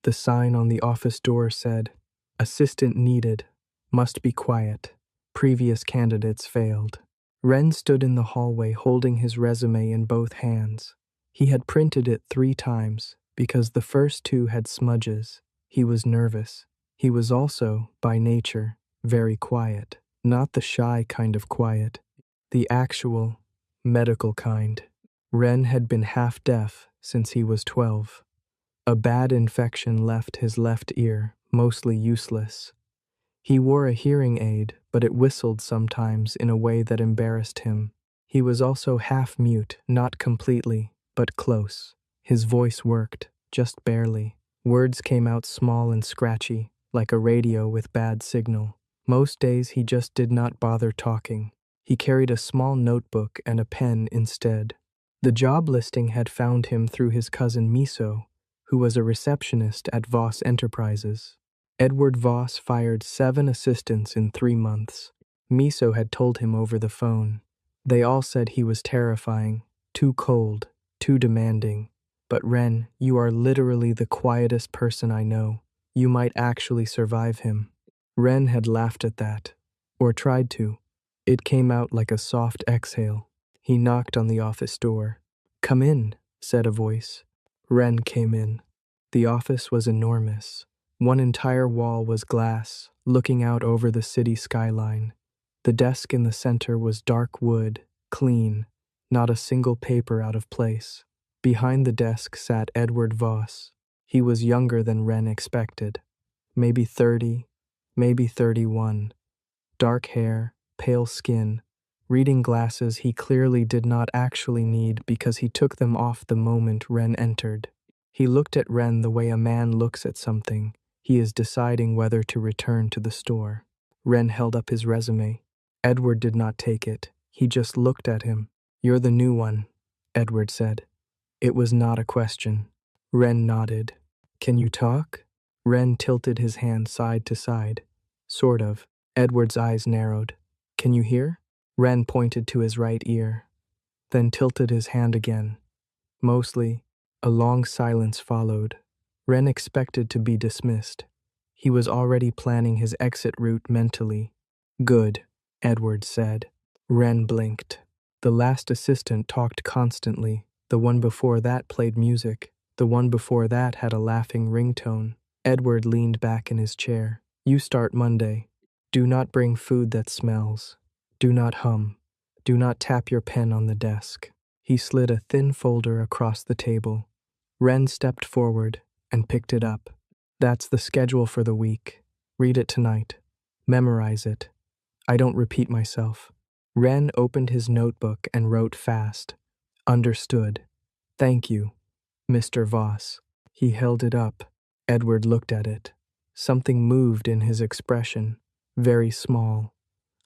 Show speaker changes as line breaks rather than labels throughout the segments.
The sign on the office door said, "Assistant needed. Must be quiet. Previous candidates failed." Ren stood in the hallway holding his resume in both hands. He had printed it 3 times because the first 2 had smudges. He was nervous. He was also, by nature, very quiet. Not the shy kind of quiet, the actual, medical kind. Ren had been half deaf since he was 12. A bad infection left his left ear, mostly useless. He wore a hearing aid, but it whistled sometimes in a way that embarrassed him. He was also half mute, not completely, but close. His voice worked, just barely. Words came out small and scratchy, like a radio with bad signal. Most days he just did not bother talking. He carried a small notebook and a pen instead. The job listing had found him through his cousin Miso, who was a receptionist at Voss Enterprises. Edward Voss fired 7 assistants in 3 months. Miso had told him over the phone. They all said he was terrifying, too cold, too demanding. But Ren, you are literally the quietest person I know. You might actually survive him. Ren had laughed at that, or tried to. It came out like a soft exhale. He knocked on the office door. "Come in," said a voice. Ren came in. The office was enormous. One entire wall was glass, looking out over the city skyline. The desk in the center was dark wood, clean, not a single paper out of place. Behind the desk sat Edward Voss. He was younger than Ren expected. Maybe 30, maybe 31. Dark hair, pale skin, reading glasses he clearly did not actually need because he took them off the moment Ren entered. He looked at Ren the way a man looks at something. He is deciding whether to return to the store. Ren held up his resume. Edward did not take it. He just looked at him. "You're the new one," Edward said. It was not a question. Ren nodded. "Can you talk?" Ren tilted his hand side to side. "Sort of." Edward's eyes narrowed. "Can you hear?" Ren pointed to his right ear, then tilted his hand again. Mostly. A long silence followed. Ren expected to be dismissed. He was already planning his exit route mentally. "Good," Edward said. Ren blinked. The last assistant talked constantly. The one before that played music. The one before that had a laughing ringtone. Edward leaned back in his chair. "You start Monday. Do not bring food that smells. Do not hum. Do not tap your pen on the desk." He slid a thin folder across the table. Ren stepped forward and picked it up. "That's the schedule for the week. Read it tonight. Memorize it. I don't repeat myself." Ren opened his notebook and wrote fast. "Understood. Thank you, Mr. Voss." He held it up. Edward looked at it. Something moved in his expression, very small,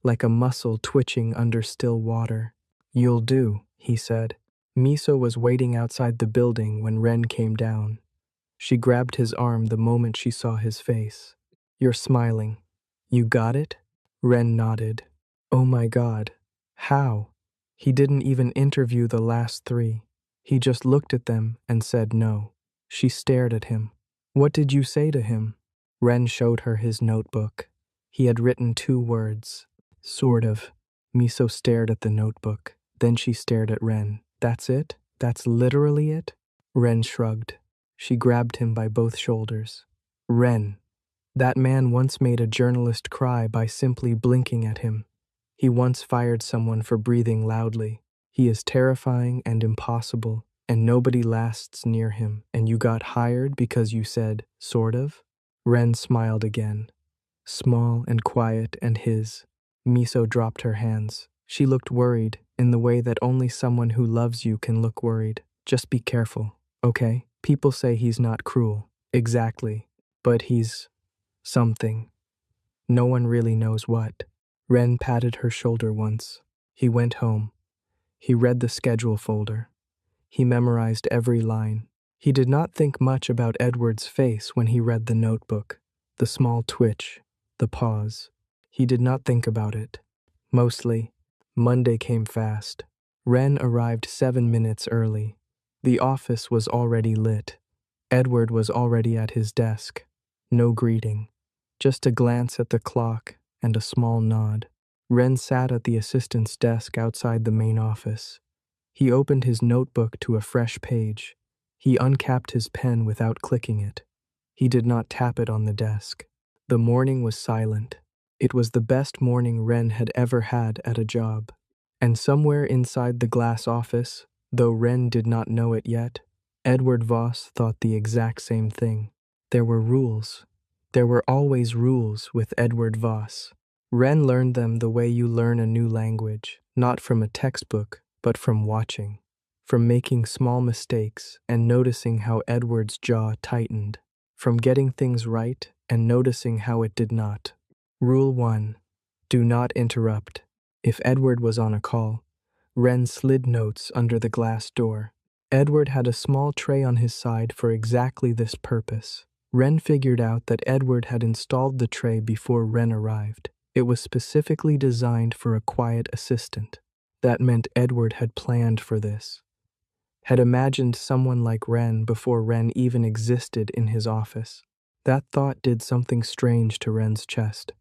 like a muscle twitching under still water. "You'll do," he said. Miso was waiting outside the building when Ren came down. She grabbed his arm the moment she saw his face. "You're smiling. You got it?" Ren nodded. "Oh my God. How?" He didn't even interview the last 3. He just looked at them and said no. She stared at him. "What did you say to him?" Ren showed her his notebook. He had written 2 words. "Sort of." Miso stared at the notebook. Then she stared at Ren. "That's it? That's literally it?" Ren shrugged. She grabbed him by both shoulders. "Ren, that man once made a journalist cry by simply blinking at him. He once fired someone for breathing loudly. He is terrifying and impossible, and nobody lasts near him. And you got hired because you said, sort of?" Ren smiled again. Small and quiet and his. Miso dropped her hands. She looked worried, in the way that only someone who loves you can look worried. "Just be careful, okay? People say he's not cruel." "Exactly. But he's something. No one really knows what." Ren patted her shoulder once. He went home. He read the schedule folder. He memorized every line. He did not think much about Edward's face when he read the notebook. The small twitch, the pause. He did not think about it. Mostly, Monday came fast. Ren arrived 7 minutes early. The office was already lit. Edward was already at his desk. No greeting, just a glance at the clock and a small nod. Wren sat at the assistant's desk outside the main office. He opened his notebook to a fresh page. He uncapped his pen without clicking it. He did not tap it on the desk. The morning was silent. It was the best morning Wren had ever had at a job. And somewhere inside the glass office, though Wren did not know it yet, Edward Voss thought the exact same thing. There were rules. There were always rules with Edward Voss. Wren learned them the way you learn a new language, not from a textbook, but from watching, from making small mistakes and noticing how Edward's jaw tightened, from getting things right and noticing how it did not. Rule 1. Do not interrupt. If Edward was on a call, Wren slid notes under the glass door. Edward had a small tray on his side for exactly this purpose. Wren figured out that Edward had installed the tray before Wren arrived. It was specifically designed for a quiet assistant. That meant Edward had planned for this, had imagined someone like Wren before Wren even existed in his office. That thought did something strange to Wren's chest.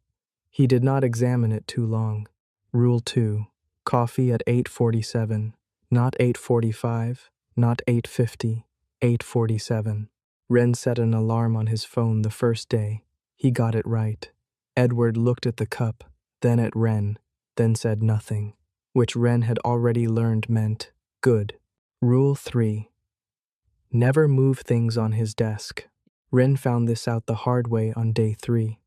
He did not examine it too long. Rule 2. Coffee at 8:47, not 8:45, not 8:50, 8:47. Wren set an alarm on his phone the first day. He got it right. Edward looked at the cup, then at Wren, then said nothing, which Wren had already learned meant good. Rule 3. Never move things on his desk. Wren found this out the hard way on day 3.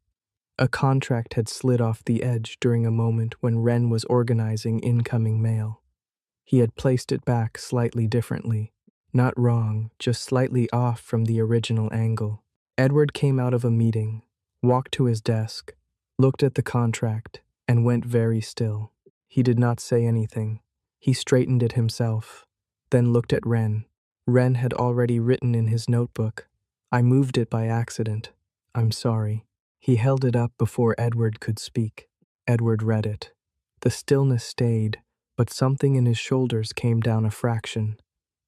A contract had slid off the edge during a moment when Wren was organizing incoming mail. He had placed it back slightly differently. Not wrong, just slightly off from the original angle. Edward came out of a meeting, walked to his desk, looked at the contract, and went very still. He did not say anything. He straightened it himself, then looked at Wren. Wren had already written in his notebook, "I moved it by accident. I'm sorry." He held it up before Edward could speak. Edward read it. The stillness stayed, but something in his shoulders came down a fraction.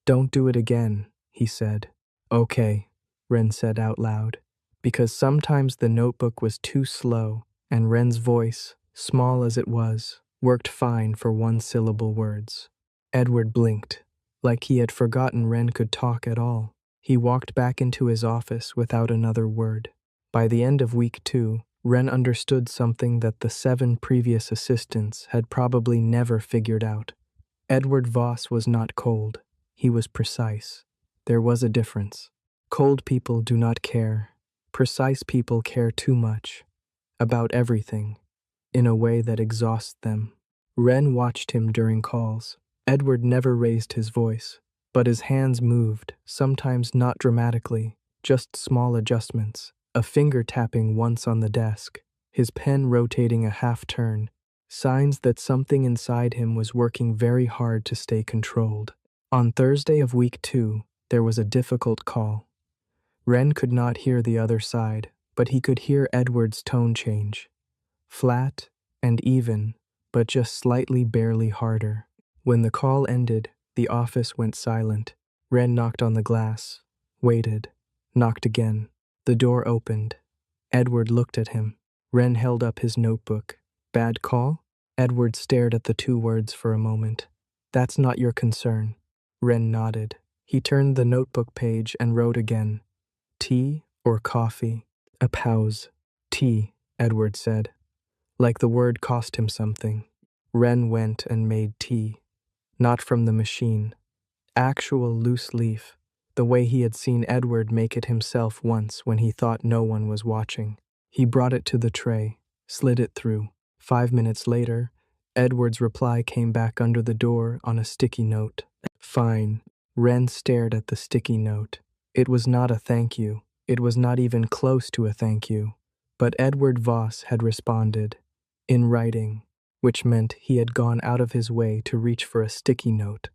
"Don't do it again," he said. "Okay," Wren said out loud, because sometimes the notebook was too slow, and Wren's voice, small as it was, worked fine for one-syllable words. Edward blinked, like he had forgotten Wren could talk at all. He walked back into his office without another word. By the end of week 2, Wren understood something that the 7 previous assistants had probably never figured out. Edward Voss was not cold. He was precise. There was a difference. Cold people do not care. Precise people care too much. About everything. In a way that exhausts them. Wren watched him during calls. Edward never raised his voice, but his hands moved, sometimes not dramatically, just small adjustments. A finger tapping once on the desk, his pen rotating a half turn, signs that something inside him was working very hard to stay controlled. On Thursday of week 2, there was a difficult call. Wren could not hear the other side, but he could hear Edward's tone change. Flat and even, but just slightly barely harder. When the call ended, the office went silent. Wren knocked on the glass, waited, knocked again. The door opened. Edward looked at him. Wren held up his notebook. "Bad call?" Edward stared at the 2 words for a moment. "That's not your concern." Wren nodded. He turned the notebook page and wrote again. "Tea or coffee?" A pause. "Tea," Edward said. Like the word cost him something. Wren went and made tea. Not from the machine. Actual loose leaf. The way he had seen Edward make it himself once when he thought no one was watching. He brought it to the tray, slid it through. 5 minutes later, Edward's reply came back under the door on a sticky note. "Fine." Wren stared at the sticky note. It was not a thank you. It was not even close to a thank you. But Edward Voss had responded, in writing, which meant he had gone out of his way to reach for a sticky note,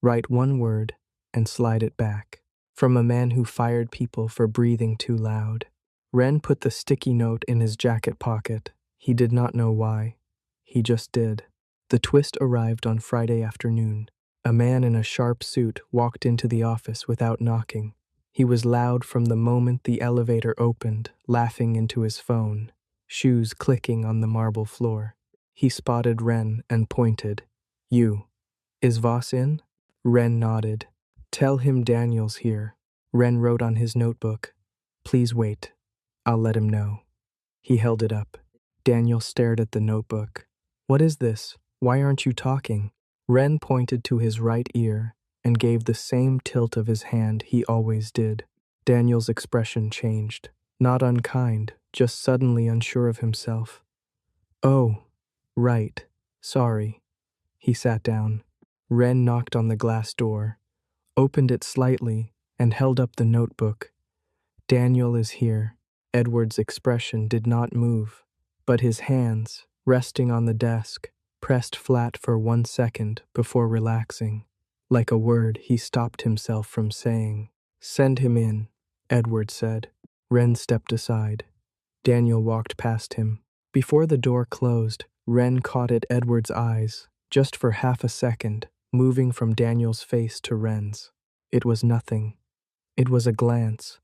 write one word, and slide it back. From a man who fired people for breathing too loud. Wren put the sticky note in his jacket pocket. He did not know why. He just did. The twist arrived on Friday afternoon. A man in a sharp suit walked into the office without knocking. He was loud from the moment the elevator opened, laughing into his phone, shoes clicking on the marble floor. He spotted Ren and pointed. You. Is Voss in? Ren nodded. Tell him Daniel's here. Ren wrote on his notebook. Please wait. I'll let him know. He held it up. Daniel stared at the notebook. What is this? Why aren't you talking? Ren pointed to his right ear and gave the same tilt of his hand he always did. Daniel's expression changed. Not unkind, just suddenly unsure of himself. Oh, right. Sorry. He sat down. Ren knocked on the glass door, opened it slightly, and held up the notebook. Daniel is here. Edward's expression did not move, but his hands, resting on the desk, pressed flat for 1 second before relaxing. Like a word he stopped himself from saying. Send him in, Edward said. Ren stepped aside. Daniel walked past him. Before the door closed, Ren caught at Edward's eyes, just for half a second, moving from Daniel's face to Ren's. It was nothing. It was a glance.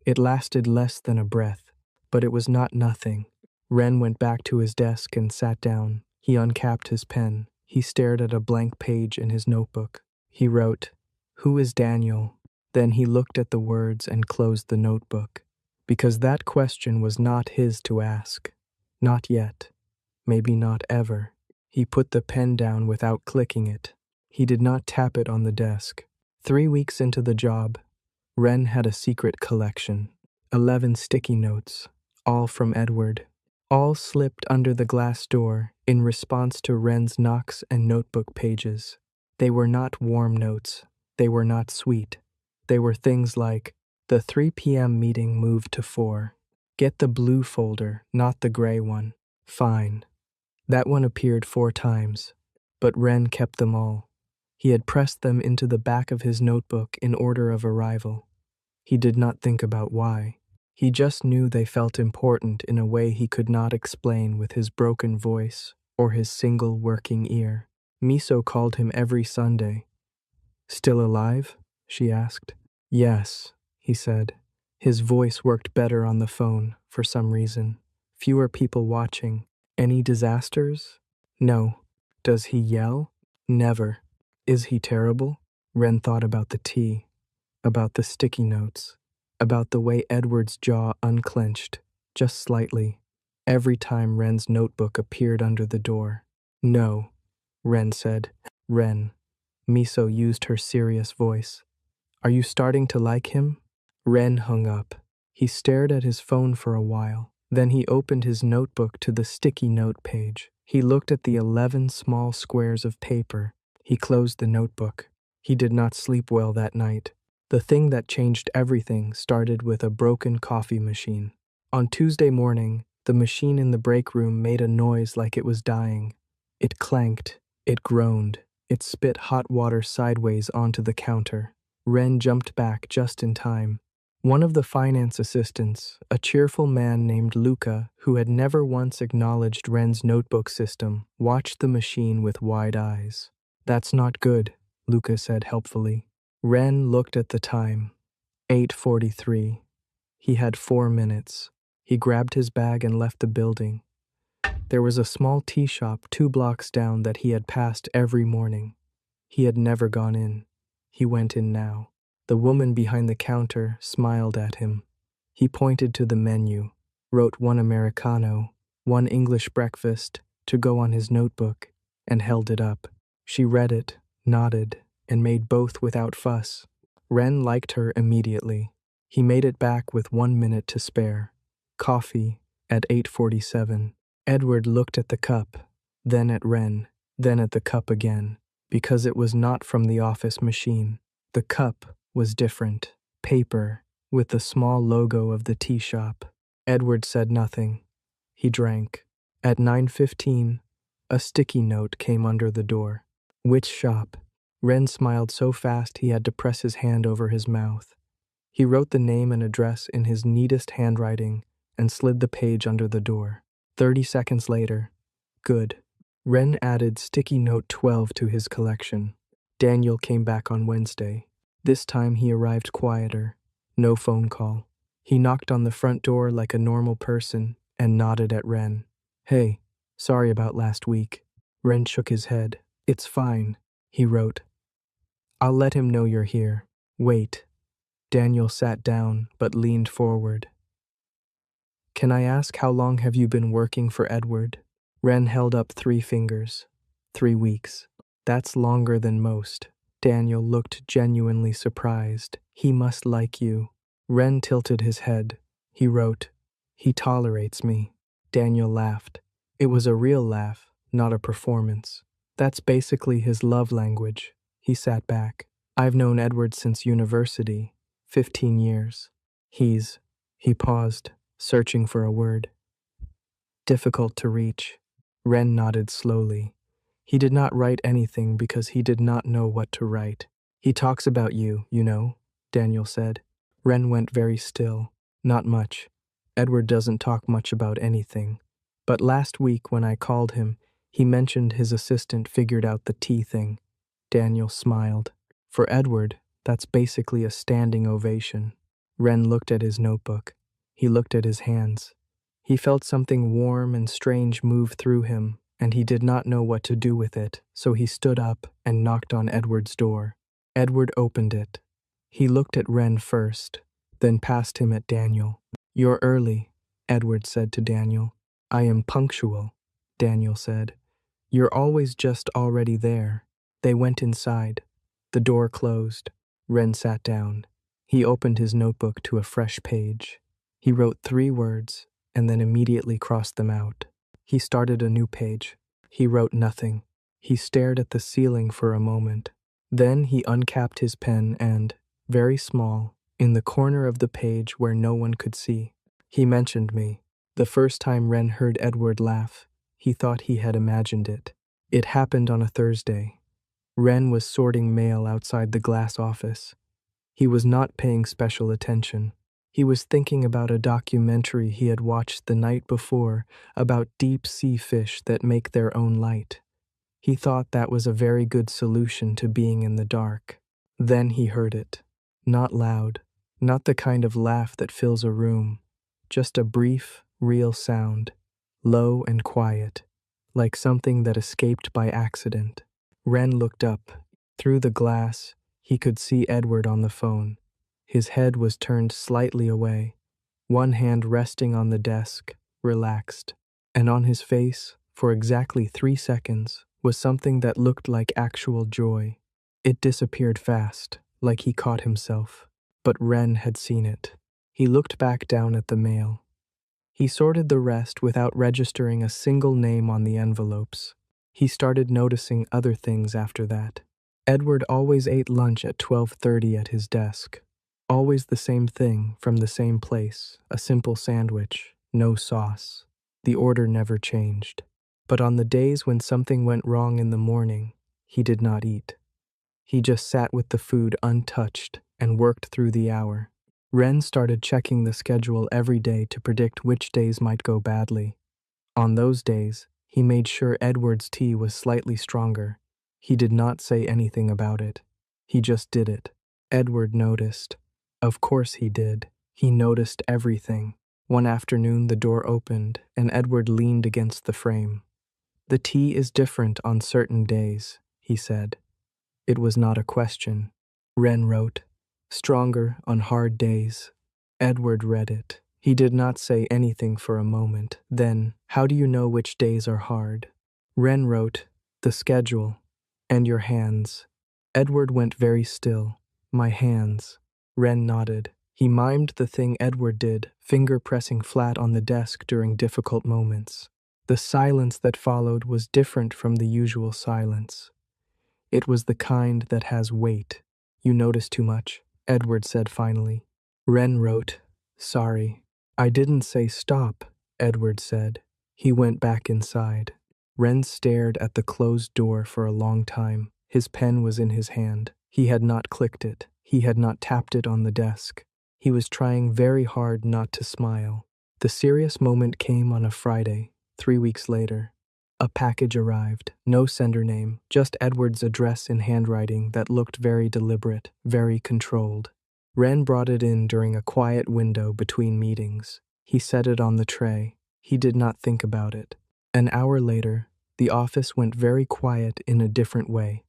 It lasted less than a breath, but it was not nothing. Ren went back to his desk and sat down. He uncapped his pen. He stared at a blank page in his notebook. He wrote, "Who is Daniel?" Then he looked at the words and closed the notebook, because that question was not his to ask. Not yet. Maybe not ever. He put the pen down without clicking it. He did not tap it on the desk. 3 weeks into the job, Ren had a secret collection. 11 sticky notes, all from Edward. All slipped under the glass door in response to Ren's knocks and notebook pages. They were not warm notes. They were not sweet. They were things like, the 3 p.m. meeting moved to 4. Get the blue folder, not the gray one. Fine. That one appeared 4 times, but Ren kept them all. He had pressed them into the back of his notebook in order of arrival. He did not think about why. He just knew they felt important in a way he could not explain with his broken voice or his single working ear. Miso called him every Sunday. Still alive? She asked. Yes, he said. His voice worked better on the phone, for some reason. Fewer people watching. Any disasters? No. Does he yell? Never. Is he terrible? Ren thought about the tea, about the sticky notes, about the way Edward's jaw unclenched, just slightly, every time Ren's notebook appeared under the door. No, Ren said. Ren. Miso used her serious voice. Are you starting to like him? Ren hung up. He stared at his phone for a while. Then he opened his notebook to the sticky note page. He looked at the 11 small squares of paper. He closed the notebook. He did not sleep well that night. The thing that changed everything started with a broken coffee machine. On Tuesday morning, the machine in the break room made a noise like it was dying. It clanked. It groaned. It spit hot water sideways onto the counter. Ren jumped back just in time. One of the finance assistants, a cheerful man named Luca, who had never once acknowledged Ren's notebook system, watched the machine with wide eyes. That's not good, Luca said helpfully. Ren looked at the time. 8:43. He had 4 minutes. He grabbed his bag and left the building. There was a small tea shop 2 blocks down that he had passed every morning. He had never gone in. He went in now. The woman behind the counter smiled at him. He pointed to the menu, wrote 1 Americano, 1 English breakfast to go on his notebook, and held it up. She read it, nodded, and made both without fuss. Ren liked her immediately. He made it back with 1 minute to spare. Coffee at 8:47. Edward looked at the cup, then at Ren, then at the cup again, because it was not from the office machine. The cup was different, paper, with the small logo of the tea shop. Edward said nothing. He drank. At 9:15, a sticky note came under the door. Which shop? Ren smiled so fast he had to press his hand over his mouth. He wrote the name and address in his neatest handwriting and slid the page under the door. 30 seconds later, good. Ren added sticky note 12 to his collection. Daniel came back on Wednesday. This time he arrived quieter. No phone call. He knocked on the front door like a normal person and nodded at Ren. Hey, sorry about last week. Ren shook his head. It's fine, he wrote. I'll let him know you're here. Wait. Daniel sat down but leaned forward. Can I ask how long have you been working for Edward? Ren held up 3 fingers. 3 weeks. That's longer than most. Daniel looked genuinely surprised. He must like you. Ren tilted his head. He wrote, He tolerates me. Daniel laughed. It was a real laugh, not a performance. That's basically his love language. He sat back. I've known Edward since university, 15 years. He paused, searching for a word. Difficult to reach. Ren nodded slowly. He did not write anything because he did not know what to write. He talks about you, you know, Daniel said. Ren went very still. Not much. Edward doesn't talk much about anything. But last week when I called him, he mentioned his assistant figured out the tea thing. Daniel smiled. For Edward, that's basically a standing ovation. Ren looked at his notebook. He looked at his hands. He felt something warm and strange move through him, and he did not know what to do with it, so he stood up and knocked on Edward's door. Edward opened it. He looked at Ren first, then passed him at Daniel. You're early, Edward said to Daniel. I am punctual, Daniel said. You're always just already there. They went inside. The door closed. Ren sat down. He opened his notebook to a fresh page. He wrote 3 words and then immediately crossed them out. He started a new page. He wrote nothing. He stared at the ceiling for a moment. Then he uncapped his pen and, very small, in the corner of the page where no one could see, he mentioned me. The first time Ren heard Edward laugh, he thought he had imagined it. It happened on a Thursday. Ren was sorting mail outside the glass office. He was not paying special attention. He was thinking about a documentary he had watched the night before about deep-sea fish that make their own light. He thought that was a very good solution to being in the dark. Then he heard it. Not loud, not the kind of laugh that fills a room, just a brief, real sound, low and quiet, like something that escaped by accident. Ren looked up. Through the glass, he could see Edward on the phone. His head was turned slightly away, one hand resting on the desk, relaxed, and on his face, for exactly 3 seconds, was something that looked like actual joy. It disappeared fast, like he caught himself, but Ren had seen it. He looked back down at the mail. He sorted the rest without registering a single name on the envelopes. He started noticing other things after that. Edward always ate lunch at 12:30 at his desk. Always the same thing from the same place, a simple sandwich, no sauce. The order never changed. But on the days when something went wrong in the morning, he did not eat. He just sat with the food untouched and worked through the hour. Ren started checking the schedule every day to predict which days might go badly. On those days, he made sure Edward's tea was slightly stronger. He did not say anything about it. He just did it. Edward noticed. Of course he did. He noticed everything. One afternoon the door opened and Edward leaned against the frame. The tea is different on certain days, he said. It was not a question. Ren wrote, stronger on hard days. Edward read it. He did not say anything for a moment. Then, how do you know which days are hard? Ren wrote, the schedule. And your hands. Edward went very still. My hands. Ren nodded. He mimed the thing Edward did, finger pressing flat on the desk during difficult moments. The silence that followed was different from the usual silence. It was the kind that has weight. You notice too much, Edward said finally. Ren wrote, sorry. I didn't say stop, Edward said. He went back inside. Ren stared at the closed door for a long time. His pen was in his hand. He had not clicked it. He had not tapped it on the desk. He was trying very hard not to smile. The serious moment came on a Friday, 3 weeks later. A package arrived. No sender name, just Edward's address in handwriting that looked very deliberate, very controlled. Wren brought it in during a quiet window between meetings. He set it on the tray. He did not think about it. An hour later, the office went very quiet in a different way.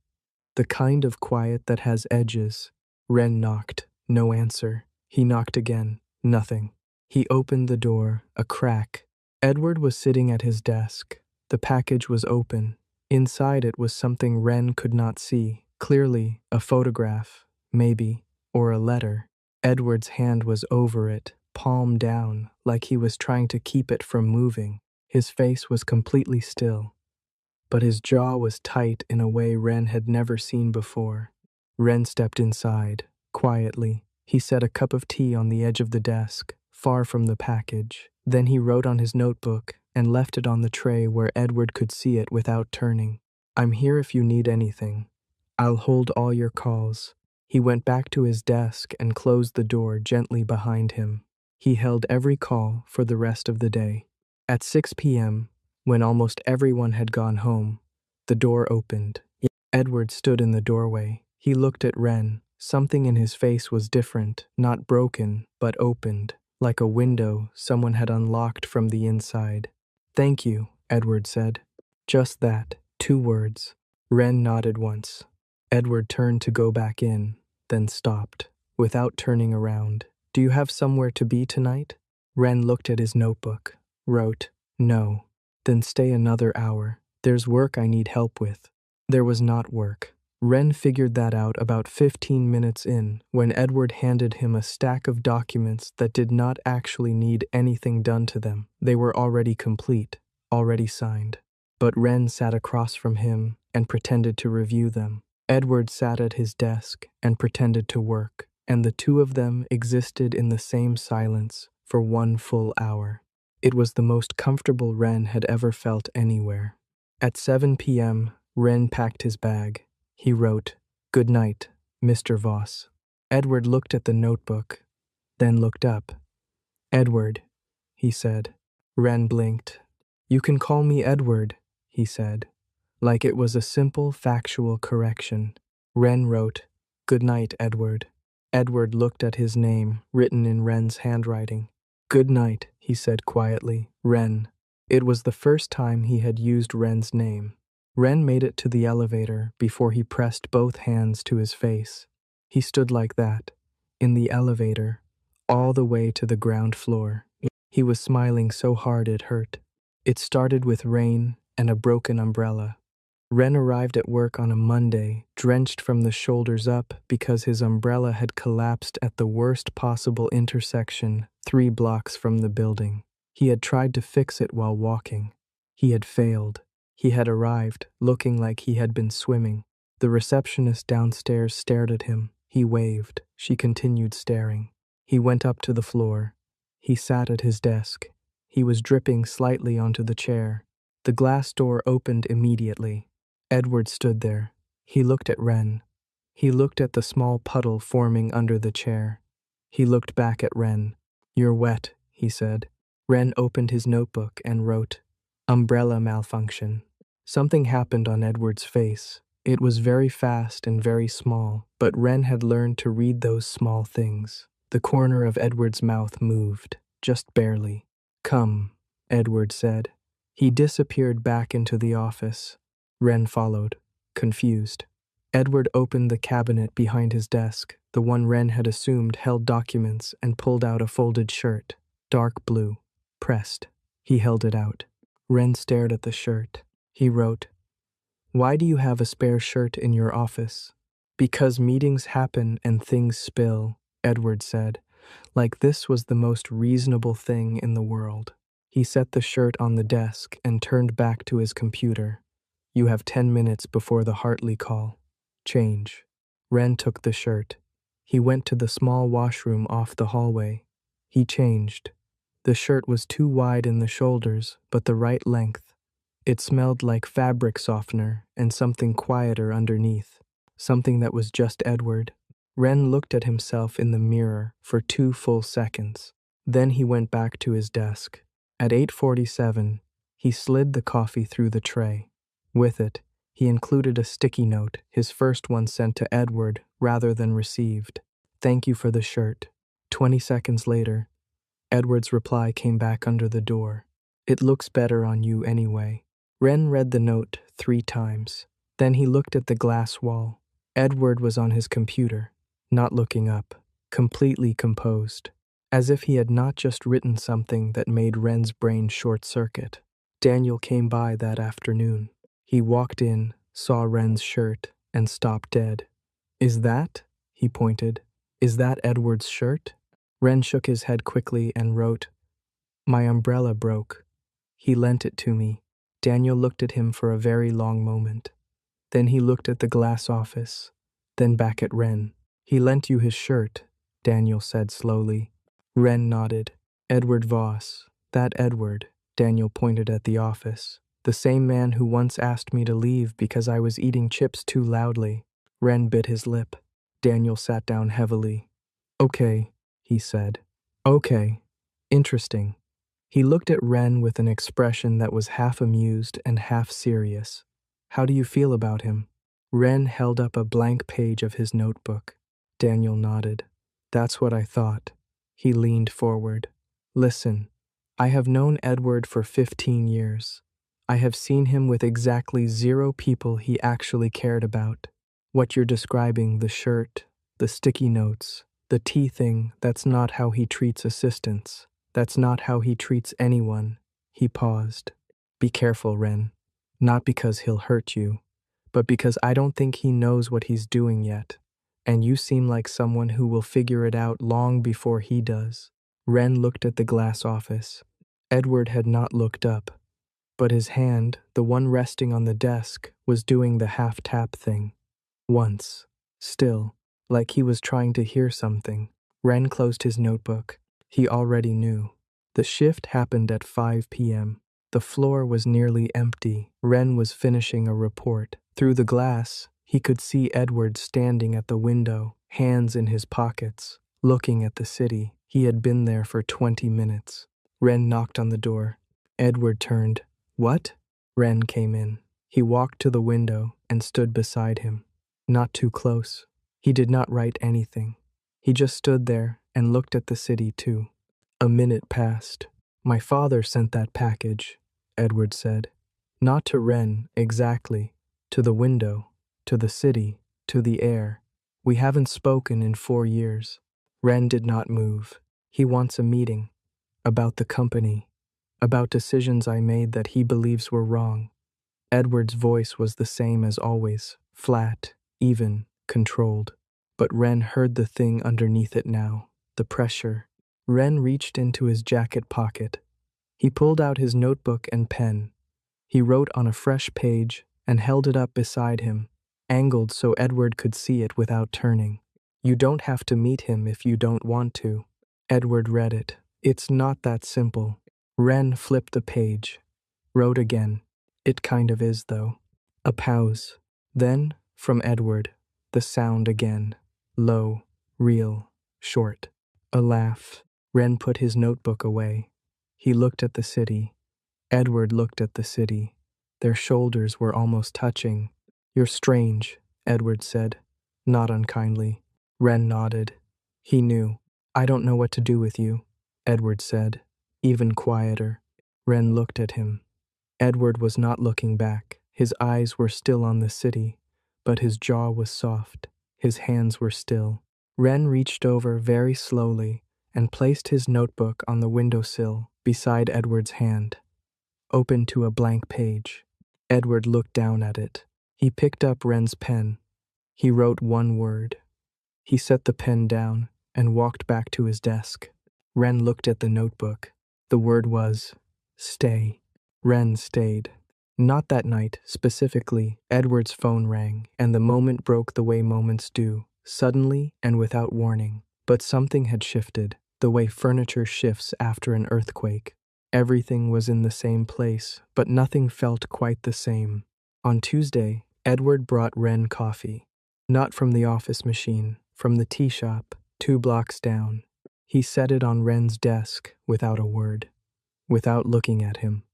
The kind of quiet that has edges. Wren knocked. No answer. He knocked again. Nothing. He opened the door, a crack. Edward was sitting at his desk. The package was open. Inside it was something Wren could not see. Clearly, a photograph, maybe, or a letter. Edward's hand was over it, palm down, like he was trying to keep it from moving. His face was completely still, but his jaw was tight in a way Wren had never seen before. Wren stepped inside, quietly. He set a cup of tea on the edge of the desk, far from the package. Then he wrote on his notebook and left it on the tray where Edward could see it without turning. "I'm here if you need anything. I'll hold all your calls." He went back to his desk and closed the door gently behind him. He held every call for the rest of the day. At 6 p.m., when almost everyone had gone home, the door opened. Edward stood in the doorway. He looked at Wren. Something in his face was different, not broken, but opened, like a window someone had unlocked from the inside. "Thank you," Edward said. Just that, 2 words. Wren nodded once. Edward turned to go back in, then stopped, without turning around. "Do you have somewhere to be tonight?" Wren looked at his notebook, wrote, "No." "Then stay another hour. There's work I need help with." There was not work. Wren figured that out about 15 minutes in, when Edward handed him a stack of documents that did not actually need anything done to them. They were already complete, already signed. But Wren sat across from him and pretended to review them. Edward sat at his desk and pretended to work, and the two of them existed in the same silence for 1 full hour. It was the most comfortable Wren had ever felt anywhere. At 7 p.m., Wren packed his bag. He wrote, "Good night, Mr. Voss." Edward looked at the notebook, then looked up. "Edward," he said. Wren blinked. "You can call me Edward," he said, like it was a simple factual correction. Wren wrote, "Good night, Edward." Edward looked at his name, written in Wren's handwriting. "Good night," he said quietly. "Wren." It was the first time he had used Wren's name. Wren made it to the elevator before he pressed both hands to his face. He stood like that, in the elevator, all the way to the ground floor. He was smiling so hard it hurt. It started with rain and a broken umbrella. Wren arrived at work on a Monday, drenched from the shoulders up because his umbrella had collapsed at the worst possible intersection 3 blocks from the building. He had tried to fix it while walking. He had failed. He had arrived, looking like he had been swimming. The receptionist downstairs stared at him. He waved. She continued staring. He went up to the floor. He sat at his desk. He was dripping slightly onto the chair. The glass door opened immediately. Edward stood there. He looked at Wren. He looked at the small puddle forming under the chair. He looked back at Wren. "You're wet," he said. Wren opened his notebook and wrote, "Umbrella malfunction." Something happened on Edward's face. It was very fast and very small, but Wren had learned to read those small things. The corner of Edward's mouth moved, just barely. "Come," Edward said. He disappeared back into the office. Wren followed, confused. Edward opened the cabinet behind his desk. The one Wren had assumed held documents, and pulled out a folded shirt, dark blue, pressed. He held it out. Wren stared at the shirt. He wrote, "Why do you have a spare shirt in your office?" "Because meetings happen and things spill," Edward said, like this was the most reasonable thing in the world. He set the shirt on the desk and turned back to his computer. "You have 10 minutes before the Hartley call. Change." Wren took the shirt. He went to the small washroom off the hallway. He changed. The shirt was too wide in the shoulders, but the right length. It smelled like fabric softener and something quieter underneath. Something that was just Edward. Wren looked at himself in the mirror for 2 full seconds. Then he went back to his desk. At 8:47, he slid the coffee through the tray. With it, he included a sticky note, his first one sent to Edward rather than received. Thank you for the shirt. 20 seconds later, Edward's reply came back under the door. It looks better on you anyway. Ren read the note 3 times. Then he looked at the glass wall. Edward was on his computer, not looking up, completely composed, as if he had not just written something that made Ren's brain short-circuit. Daniel came by that afternoon. He walked in, saw Ren's shirt, and stopped dead. Is that? He pointed. Is that Edward's shirt? Ren shook his head quickly and wrote, My umbrella broke. He lent it to me. Daniel looked at him for a very long moment. Then he looked at the glass office, then back at Ren. He lent you his shirt, Daniel said slowly. Ren nodded. Edward Voss. That Edward, Daniel pointed at the office. The same man who once asked me to leave because I was eating chips too loudly. Ren bit his lip. Daniel sat down heavily. Okay, he said. Okay. Interesting. He looked at Ren with an expression that was half amused and half serious. How do you feel about him? Ren held up a blank page of his notebook. Daniel nodded. That's what I thought. He leaned forward. Listen, I have known Edward for 15 years. I have seen him with exactly 0 people he actually cared about. What you're describing, the shirt, the sticky notes, the tea thing, that's not how he treats assistants. That's not how he treats anyone. He paused. Be careful, Ren. Not because he'll hurt you, but because I don't think he knows what he's doing yet. And you seem like someone who will figure it out long before he does. Ren looked at the glass office. Edward had not looked up, but his hand, the one resting on the desk, was doing the half-tap thing. Once. Still, like he was trying to hear something. Ren closed his notebook. He already knew. The shift happened at 5 p.m. The floor was nearly empty. Ren was finishing a report. Through the glass, he could see Edward standing at the window, hands in his pockets, looking at the city. He had been there for 20 minutes. Ren knocked on the door. Edward turned. What? Ren came in. He walked to the window and stood beside him. Not too close. He did not write anything. He just stood there and looked at the city too. A minute passed. My father sent that package, Edward said. Not to Ren, exactly. To the window, to the city, to the air. We haven't spoken in 4 years. Ren did not move. He wants a meeting. About the company. About decisions I made that he believes were wrong. Edward's voice was the same as always, flat, even, controlled. But Ren heard the thing underneath it now, the pressure. Ren reached into his jacket pocket. He pulled out his notebook and pen. He wrote on a fresh page and held it up beside him, angled so Edward could see it without turning. You don't have to meet him if you don't want to. Edward read it. It's not that simple. Ren flipped the page. Wrote again. It kind of is, though. A pause. Then, from Edward, the sound again. Low, real, short. A laugh. Ren put his notebook away. He looked at the city. Edward looked at the city. Their shoulders were almost touching. You're strange, Edward said, not unkindly. Ren nodded. He knew. I don't know what to do with you, Edward said, even quieter. Ren looked at him. Edward was not looking back. His eyes were still on the city, but his jaw was soft. His hands were still. Ren reached over very slowly and placed his notebook on the windowsill beside Edward's hand, open to a blank page. Edward looked down at it. He picked up Ren's pen. He wrote one word. He set the pen down and walked back to his desk. Ren looked at the notebook. The word was, stay. Ren stayed. Not that night, specifically. Edward's phone rang, and the moment broke the way moments do, suddenly and without warning. But something had shifted, the way furniture shifts after an earthquake. Everything was in the same place, but nothing felt quite the same. On Tuesday, Edward brought Ren coffee. Not from the office machine, from the tea shop, 2 blocks down. He set it on Ren's desk without a word, without looking at him,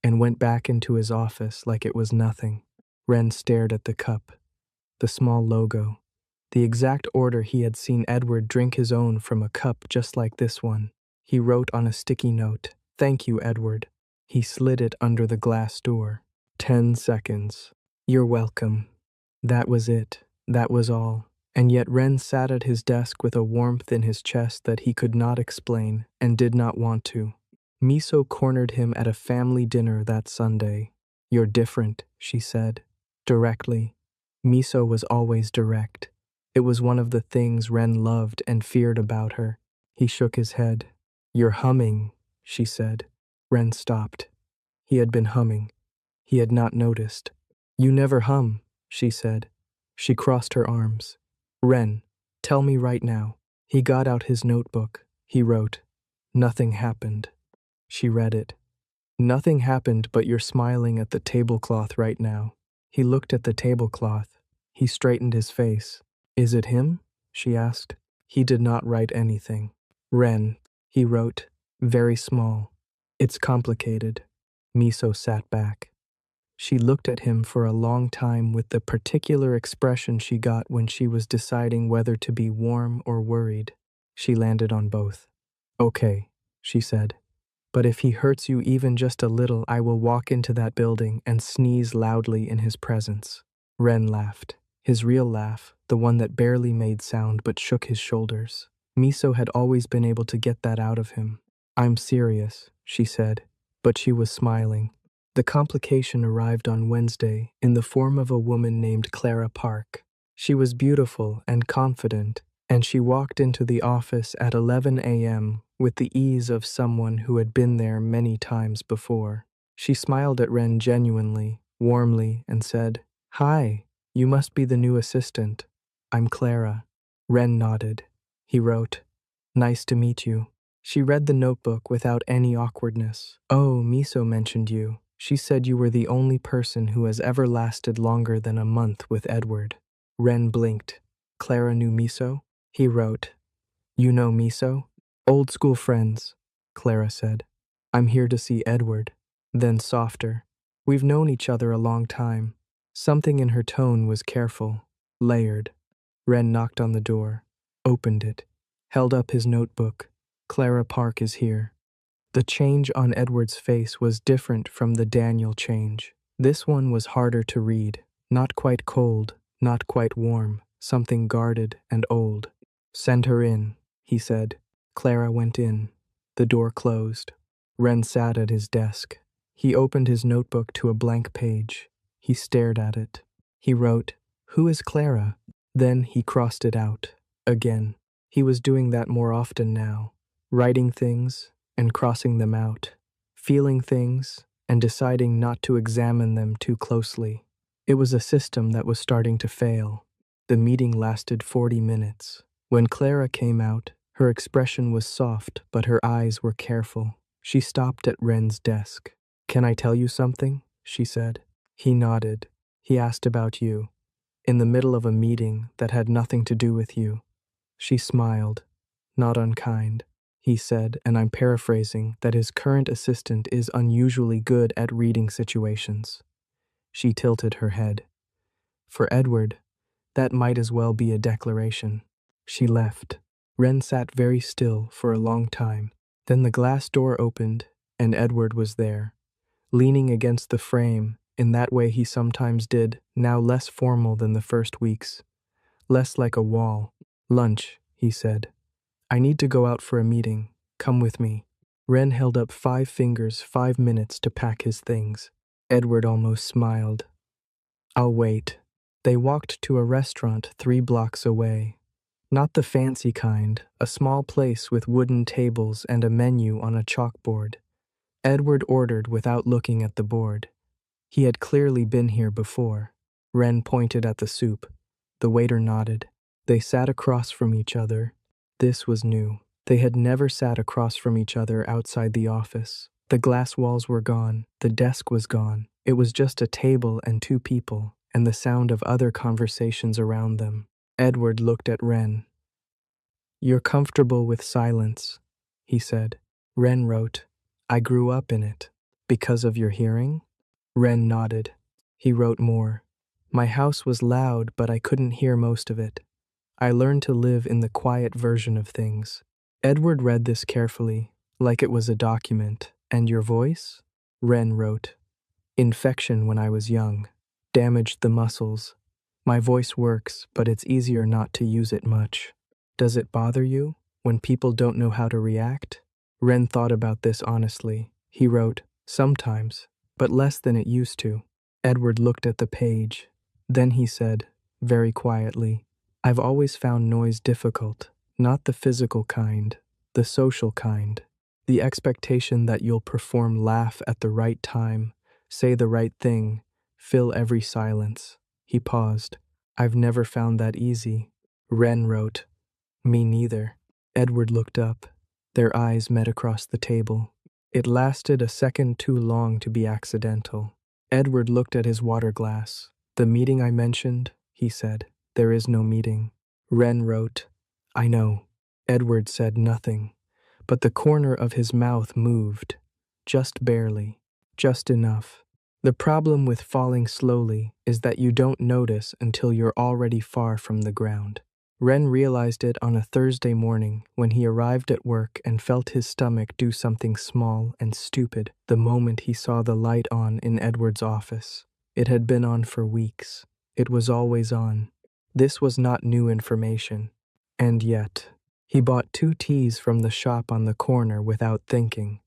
and went back into his office like it was nothing. Ren stared at the cup, the small logo, the exact order he had seen Edward drink his own from a cup just like this one. He wrote on a sticky note, "Thank you, Edward." He slid it under the glass door. 10 seconds. "You're welcome." That was it. That was all. And yet Wren sat at his desk with a warmth in his chest that he could not explain and did not want to. Miso cornered him at a family dinner that Sunday. "You're different," she said, directly. Miso was always direct. It was one of the things Wren loved and feared about her. He shook his head. "You're humming," she said. Wren stopped. He had been humming. He had not noticed. "You never hum," she said. She crossed her arms. "Wren, tell me right now." He got out his notebook. He wrote, "Nothing happened." She read it. "Nothing happened, but you're smiling at the tablecloth right now." He looked at the tablecloth. He straightened his face. "Is it him?" she asked. He did not write anything. "Wren," he wrote, very small. "It's complicated." Miso sat back. She looked at him for a long time with the particular expression she got when she was deciding whether to be warm or worried. She landed on both. "Okay," she said. "But if he hurts you even just a little, I will walk into that building and sneeze loudly in his presence." Wren laughed. His real laugh, the one that barely made sound but shook his shoulders. Miso had always been able to get that out of him. "I'm serious," she said, but she was smiling. The complication arrived on Wednesday in the form of a woman named Clara Park. She was beautiful and confident, and she walked into the office at 11 a.m. with the ease of someone who had been there many times before. She smiled at Wren genuinely, warmly, and said, "Hi, you must be the new assistant. I'm Clara." Wren nodded. He wrote, "Nice to meet you." She read the notebook without any awkwardness. "Oh, Miso mentioned you. She said you were the only person who has ever lasted longer than a month with Edward." Wren blinked. "Clara knew Miso?" He wrote, "You know Miso?" "Old school friends," Clara said. "I'm here to see Edward." Then softer, "We've known each other a long time." Something in her tone was careful, layered. Wren knocked on the door, opened it, held up his notebook. "Clara Park is here." The change on Edward's face was different from the Daniel change. This one was harder to read, not quite cold, not quite warm, something guarded and old. "Send her in," he said. Clara went in. The door closed. Wren sat at his desk. He opened his notebook to a blank page. He stared at it. He wrote, "Who is Clara?" Then he crossed it out. Again. He was doing that more often now, writing things and crossing them out, feeling things and deciding not to examine them too closely. It was a system that was starting to fail. The meeting lasted 40 minutes. When Clara came out, her expression was soft, but her eyes were careful. She stopped at Wren's desk. "Can I tell you something?" she said. He nodded. "He asked about you, in the middle of a meeting that had nothing to do with you." She smiled, not unkind. "He said, and I'm paraphrasing, that his current assistant is unusually good at reading situations." She tilted her head. For Edward, that might as well be a declaration. She left. Wren sat very still for a long time. Then the glass door opened, and Edward was there, leaning against the frame in that way he sometimes did, now less formal than the first weeks, less like a wall. "Lunch," he said. "I need to go out for a meeting. Come with me." Wren held up 5 fingers, 5 minutes to pack his things. Edward almost smiled. "I'll wait." They walked to a restaurant 3 blocks away. Not the fancy kind, a small place with wooden tables and a menu on a chalkboard. Edward ordered without looking at the board. He had clearly been here before. Wren pointed at the soup. The waiter nodded. They sat across from each other. This was new. They had never sat across from each other outside the office. The glass walls were gone. The desk was gone. It was just a table and 2 people, and the sound of other conversations around them. Edward looked at Wren. "You're comfortable with silence," he said. Wren wrote, "I grew up in it." "Because of your hearing?" Wren nodded. He wrote more. "My house was loud, but I couldn't hear most of it. I learned to live in the quiet version of things. Edward read this carefully, like it was a document. And your voice? Wren wrote. Infection when I was young. Damaged the muscles. My voice works, but it's easier not to use it much. Does it bother you when people don't know how to react? Wren thought about this honestly. He wrote, sometimes, but less than it used to. Edward looked at the page. Then he said, very quietly, I've always found noise difficult, not the physical kind, the social kind. The expectation that you'll perform, laugh at the right time, say the right thing, fill every silence. He paused. I've never found that easy. Wren wrote, me neither. Edward looked up. Their eyes met across the table. It lasted a second too long to be accidental. Edward looked at his water glass. The meeting I mentioned, he said. There is no meeting. Wren wrote, I know. Edward said nothing, but the corner of his mouth moved. Just barely. Just enough. The problem with falling slowly is that you don't notice until you're already far from the ground. Wren realized it on a Thursday morning when he arrived at work and felt his stomach do something small and stupid the moment he saw the light on in Edward's office. It had been on for weeks. It was always on. This was not new information. And yet, he bought 2 teas from the shop on the corner without thinking.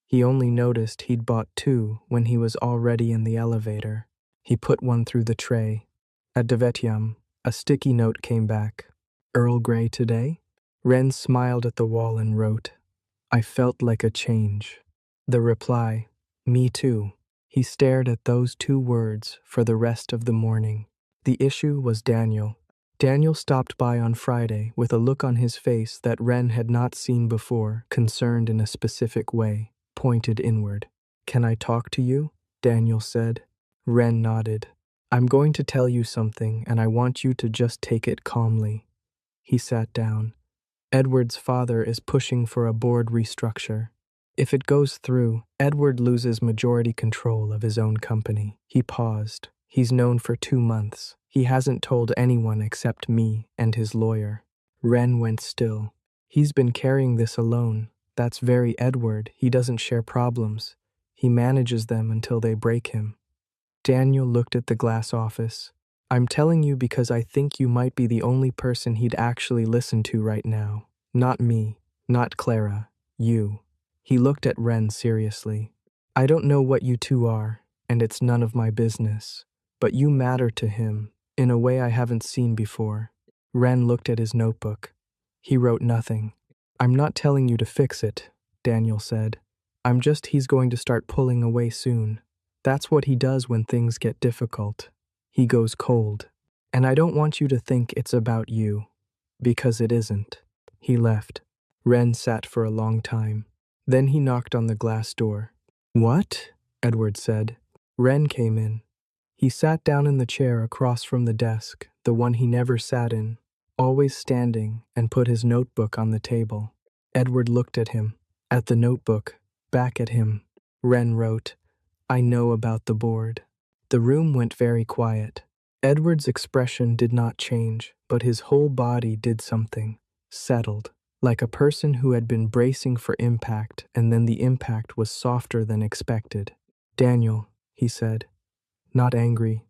He only noticed he'd bought 2 when he was already in the elevator. He put one through the tray. At Devetyam, a sticky note came back. Earl Grey today? Wren smiled at the wall and wrote, I felt like a change. The reply, me too. He stared at those 2 words for the rest of the morning. The issue was Daniel. Daniel stopped by on Friday with a look on his face that Wren had not seen before, concerned in a specific way, pointed inward. Can I talk to you? Daniel said. Wren nodded. I'm going to tell you something, and I want you to just take it calmly. He sat down. Edward's father is pushing for a board restructure. If it goes through, Edward loses majority control of his own company. He paused. He's known for 2 months. He hasn't told anyone except me and his lawyer. Wren went still. He's been carrying this alone. That's very Edward. He doesn't share problems. He manages them until they break him. Daniel looked at the glass office. I'm telling you because I think you might be the only person he'd actually listen to right now. Not me. Not Clara. You. He looked at Wren seriously. I don't know what you 2 are, and it's none of my business. But you matter to him, in a way I haven't seen before. Wren looked at his notebook. He wrote nothing. I'm not telling you to fix it, Daniel said. He's going to start pulling away soon. That's what he does when things get difficult. He goes cold. And I don't want you to think it's about you, because it isn't. He left. Wren sat for a long time. Then he knocked on the glass door. What? Edward said. Wren came in. He sat down in the chair across from the desk, the one he never sat in, always standing, and put his notebook on the table. Edward looked at him, at the notebook, back at him. Wren wrote, I know about the board. The room went very quiet. Edward's expression did not change, but his whole body did something, settled, like a person who had been bracing for impact, and then the impact was softer than expected. Daniel, he said. Not angry,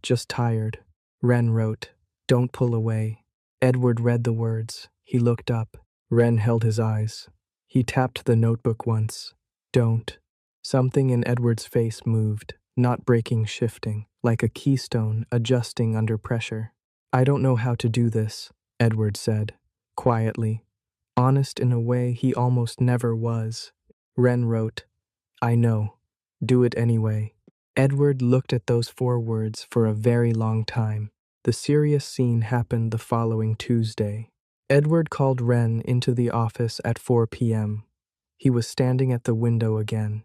just tired. Wren wrote, Don't pull away. Edward read the words. He looked up. Wren held his eyes. He tapped the notebook once. Don't. Something in Edward's face moved, not breaking, shifting, like a keystone adjusting under pressure. I don't know how to do this, Edward said, quietly, honest in a way he almost never was. Wren wrote, I know. Do it anyway. Edward looked at those 4 words for a very long time. The serious scene happened the following Tuesday. Edward called Wren into the office at 4 p.m. He was standing at the window again.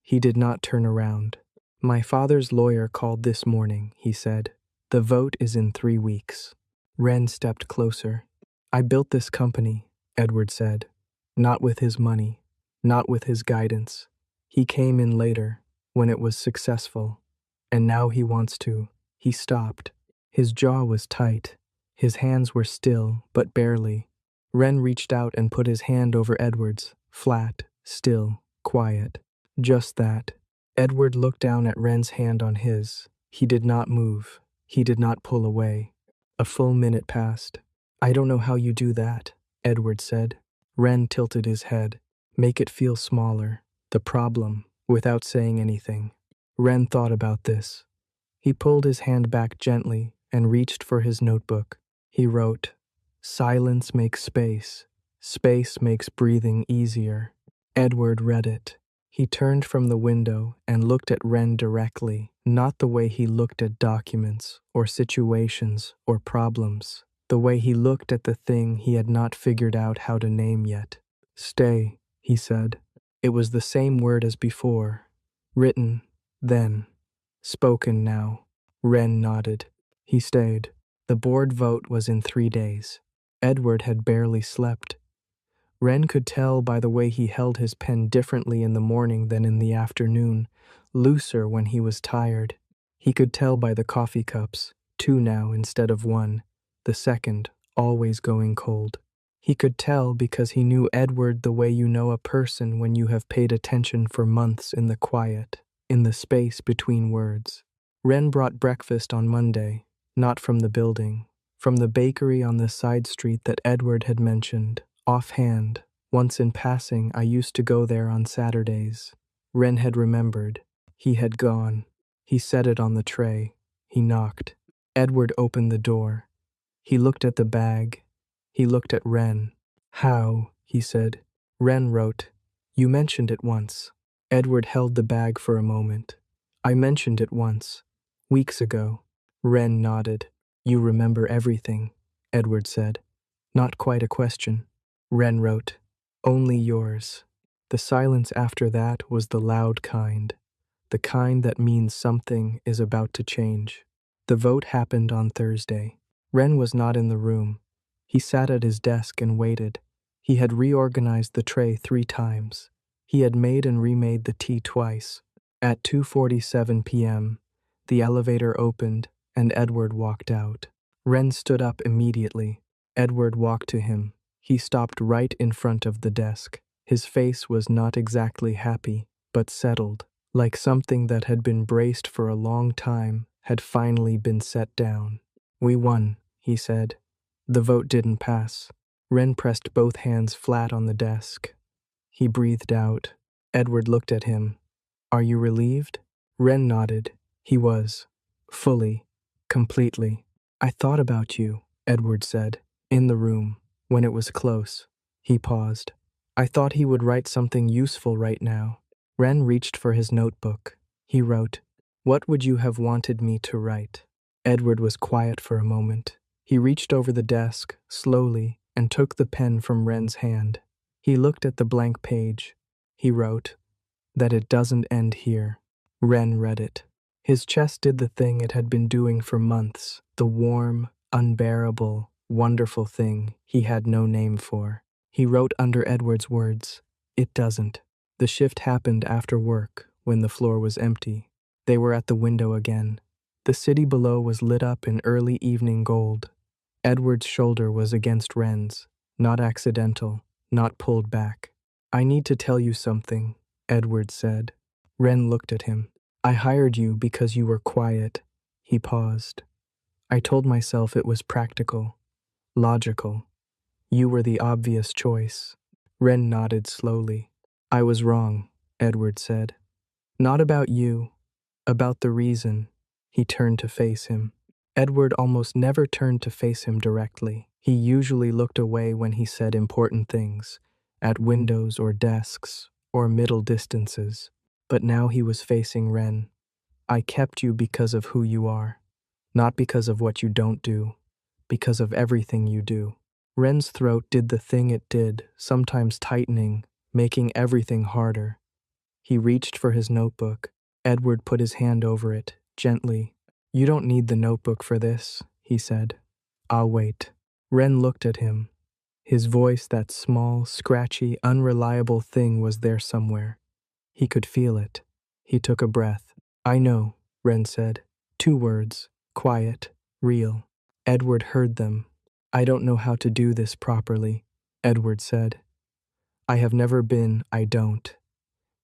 He did not turn around. My father's lawyer called this morning, he said. The vote is in 3 weeks. Wren stepped closer. I built this company, Edward said. Not with his money, not with his guidance. He came in later, when it was successful. And now he wants to. He stopped. His jaw was tight. His hands were still, but barely. Wren reached out and put his hand over Edward's, flat, still, quiet. Just that. Edward looked down at Wren's hand on his. He did not move. He did not pull away. A full minute passed. I don't know how you do that, Edward said. Wren tilted his head. Make it feel smaller. The problem, without saying anything. Wren thought about this. He pulled his hand back gently and reached for his notebook. He wrote, "Silence makes space. Space makes breathing easier." Edward read it. He turned from the window and looked at Wren directly, not the way he looked at documents or situations or problems, the way he looked at the thing he had not figured out how to name yet. "Stay," he said. It was the same word as before, written then, spoken now. Wren nodded. He stayed. The board vote was in 3 days. Edward had barely slept. Wren could tell by the way he held his pen differently in the morning than in the afternoon, looser when he was tired. He could tell by the coffee cups, 2 now instead of 1, the second always going cold. He could tell because he knew Edward the way you know a person when you have paid attention for months in the quiet, in the space between words. Wren brought breakfast on Monday, not from the building, from the bakery on the side street that Edward had mentioned. Offhand, once in passing, I used to go there on Saturdays. Wren had remembered. He had gone. He set it on the tray. He knocked. Edward opened the door. He looked at the bag. He looked at Wren. "How?" he said. Wren wrote, "You mentioned it once." Edward held the bag for a moment. "I mentioned it once. Weeks ago." Wren nodded. "You remember everything," Edward said. "Not quite a question." Wren wrote, "Only yours." The silence after that was the loud kind, the kind that means something is about to change. The vote happened on Thursday. Wren was not in the room. He sat at his desk and waited. He had reorganized the tray 3 times. He had made and remade the tea twice. At 2:47 p.m., the elevator opened and Edward walked out. Wren stood up immediately. Edward walked to him. He stopped right in front of the desk. His face was not exactly happy, but settled, like something that had been braced for a long time had finally been set down. "We won," he said. "The vote didn't pass." Wren pressed both hands flat on the desk. He breathed out. Edward looked at him. "Are you relieved?" Wren nodded. He was. Fully. Completely. "I thought about you," Edward said, in the room, when it was close. He paused. "I thought he would write something useful right now." Wren reached for his notebook. He wrote, "What would you have wanted me to write?" Edward was quiet for a moment. He reached over the desk, slowly, and took the pen from Wren's hand. He looked at the blank page. He wrote, "That it doesn't end here." Wren read it. His chest did the thing it had been doing for months, the warm, unbearable, wonderful thing he had no name for. He wrote under Edward's words, "It doesn't." The shift happened after work, when the floor was empty. They were at the window again. The city below was lit up in early evening gold. Edward's shoulder was against Wren's, not accidental, not pulled back. "I need to tell you something," Edward said. Wren looked at him. "I hired you because you were quiet." He paused. "I told myself it was practical, logical. You were the obvious choice." Wren nodded slowly. "I was wrong," Edward said. "Not about you, about the reason." He turned to face him. Edward almost never turned to face him directly. He usually looked away when he said important things, at windows or desks, or middle distances. But now he was facing Wren. "I kept you because of who you are, not because of what you don't do, because of everything you do." Wren's throat did the thing it did, sometimes tightening, making everything harder. He reached for his notebook. Edward put his hand over it, gently. "You don't need the notebook for this," he said. "I'll wait." Wren looked at him. His voice, that small, scratchy, unreliable thing, was there somewhere. He could feel it. He took a breath. "I know," Wren said. 2 words, quiet, real. Edward heard them, I don't know how to do this properly, Edward said. I have never been, I don't.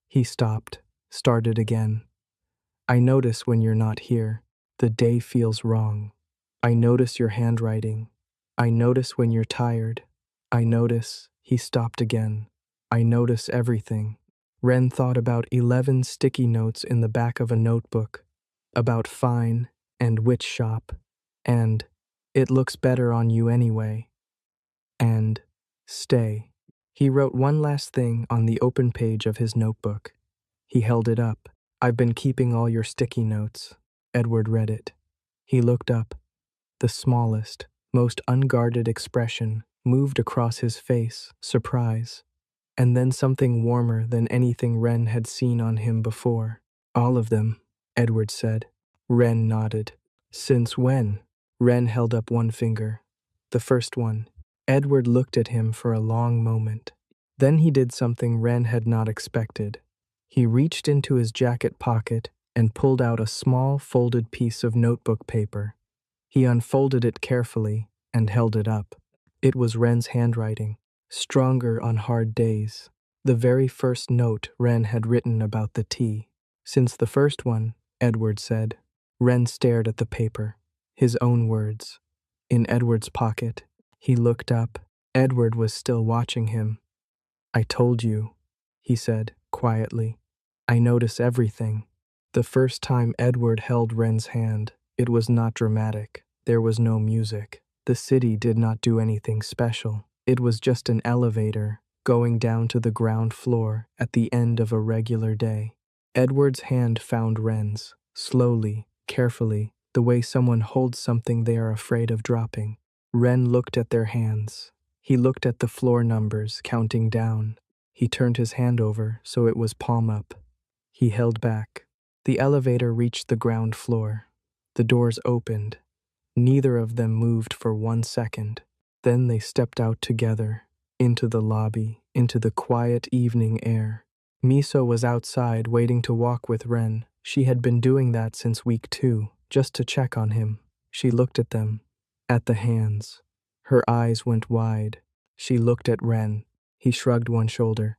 He stopped, started again. I notice when you're not here. The day feels wrong. I notice your handwriting. I notice when you're tired. I notice, he stopped again. I notice everything. Wren thought about 11 sticky notes in the back of a notebook, about fine and witch shop, and it looks better on you anyway, and stay. He wrote one last thing on the open page of his notebook. He held it up. I've been keeping all your sticky notes. Edward read it. He looked up. The smallest, most unguarded expression moved across his face, surprise, and then something warmer than anything Wren had seen on him before. All of them, Edward said. Wren nodded. Since when? Wren held up one finger. The first one. Edward looked at him for a long moment. Then he did something Wren had not expected. He reached into his jacket pocket and pulled out a small folded piece of notebook paper. He unfolded it carefully and held it up. It was Wren's handwriting, stronger on hard days. The very first note Wren had written about the tea. Since the first one, Edward said. Wren stared at the paper. His own words. In Edward's pocket. He looked up. Edward was still watching him. I told you, he said, quietly. I notice everything. The first time Edward held Wren's hand, it was not dramatic. There was no music. The city did not do anything special. It was just an elevator going down to the ground floor at the end of a regular day. Edward's hand found Wren's, slowly, carefully, the way someone holds something they are afraid of dropping. Wren looked at their hands. He looked at the floor numbers, counting down. He turned his hand over so it was palm up. He held back. The elevator reached the ground floor. The doors opened. Neither of them moved for 1 second. Then they stepped out together, into the lobby, into the quiet evening air. Miso was outside waiting to walk with Wren. She had been doing that since week 2, just to check on him. She looked at them, at the hands. Her eyes went wide. She looked at Wren. He shrugged one shoulder.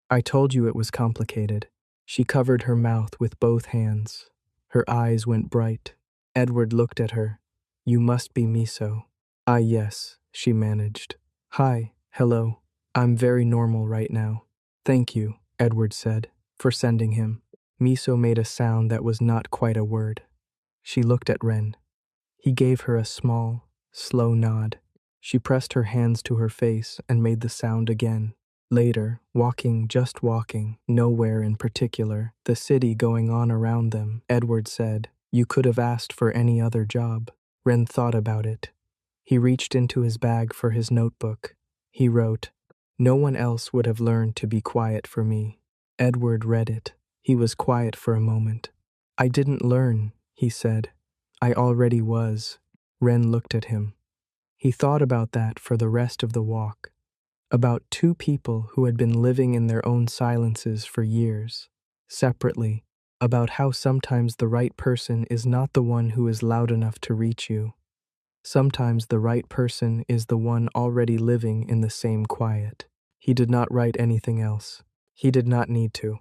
I told you it was complicated. She covered her mouth with both hands. Her eyes went bright. Edward looked at her. You must be Miso. Ah, yes, she managed. Hi, hello. I'm very normal right now. Thank you, Edward said, for sending him. Miso made a sound that was not quite a word. She looked at Wren. He gave her a small, slow nod. She pressed her hands to her face and made the sound again. Later, just walking, nowhere in particular, the city going on around them, Edward said, You could have asked for any other job. Wren thought about it. He reached into his bag for his notebook. He wrote, No one else would have learned to be quiet for me. Edward read it. He was quiet for a moment. I didn't learn, he said. I already was. Wren looked at him. He thought about that for the rest of the walk. About 2 people who had been living in their own silences for years, separately, about how sometimes the right person is not the one who is loud enough to reach you. Sometimes the right person is the one already living in the same quiet. He did not write anything else. He did not need to.